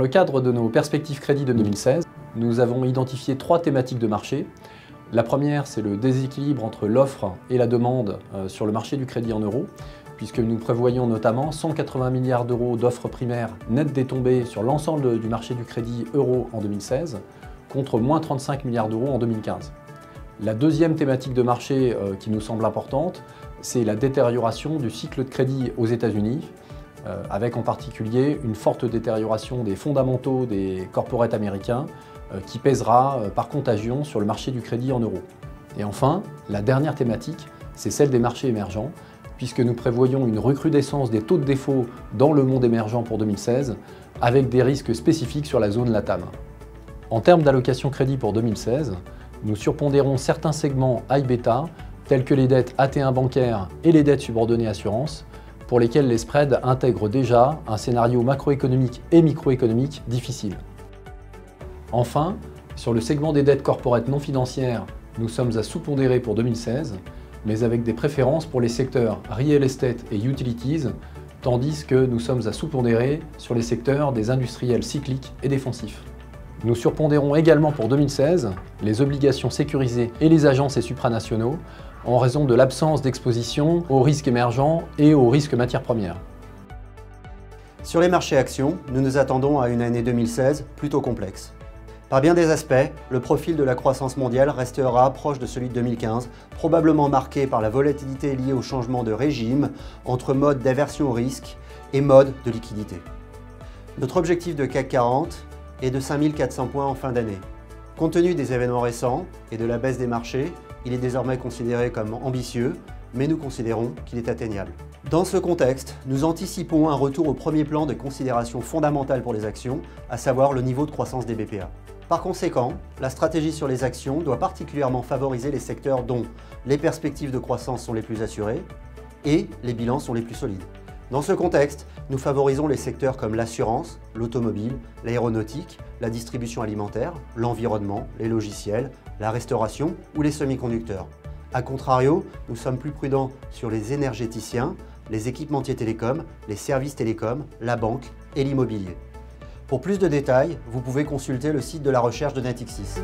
le cadre de nos perspectives crédit 2016, nous avons identifié 3 thématiques de marché. La première, c'est le déséquilibre entre l'offre et la demande sur le marché du crédit en euros, puisque nous prévoyons notamment 180 milliards d'euros d'offres primaires nettes des tombées sur l'ensemble du marché du crédit euro en 2016, contre moins 35 milliards d'euros en 2015. La deuxième thématique de marché qui nous semble importante, c'est la détérioration du cycle de crédit aux États-Unis, avec en particulier une forte détérioration des fondamentaux des corporates américains qui pèsera par contagion sur le marché du crédit en euros. Et enfin, la dernière thématique, c'est celle des marchés émergents, puisque nous prévoyons une recrudescence des taux de défaut dans le monde émergent pour 2016, avec des risques spécifiques sur la zone LATAM. En termes d'allocation crédit pour 2016, nous surpondérons certains segments high beta, tels que les dettes AT1 bancaires et les dettes subordonnées assurance, pour lesquels les spreads intègrent déjà un scénario macroéconomique et microéconomique difficile. Enfin, sur le segment des dettes corporates non financières, nous sommes à sous-pondérer pour 2016, mais avec des préférences pour les secteurs real estate et utilities, tandis que nous sommes à sous-pondérer sur les secteurs des industriels cycliques et défensifs. Nous surpondérons également pour 2016 les obligations sécurisées et les agences et supranationaux en raison de l'absence d'exposition aux risques émergents et aux risques matières premières. Sur les marchés actions, nous nous attendons à une année 2016 plutôt complexe. Par bien des aspects, le profil de la croissance mondiale restera proche de celui de 2015, probablement marqué par la volatilité liée au changement de régime entre mode d'aversion au risque et mode de liquidité. Notre objectif de CAC 40 est de 5400 points en fin d'année. Compte tenu des événements récents et de la baisse des marchés, il est désormais considéré comme ambitieux, mais nous considérons qu'il est atteignable. Dans ce contexte, nous anticipons un retour au premier plan des considérations fondamentales pour les actions, à savoir le niveau de croissance des BPA. Par conséquent, la stratégie sur les actions doit particulièrement favoriser les secteurs dont les perspectives de croissance sont les plus assurées et les bilans sont les plus solides. Dans ce contexte, nous favorisons les secteurs comme l'assurance, l'automobile, l'aéronautique, la distribution alimentaire, l'environnement, les logiciels, la restauration ou les semi-conducteurs. A contrario, nous sommes plus prudents sur les énergéticiens, les équipementiers télécoms, les services télécoms, la banque et l'immobilier. Pour plus de détails, vous pouvez consulter le site de la recherche de Natixis.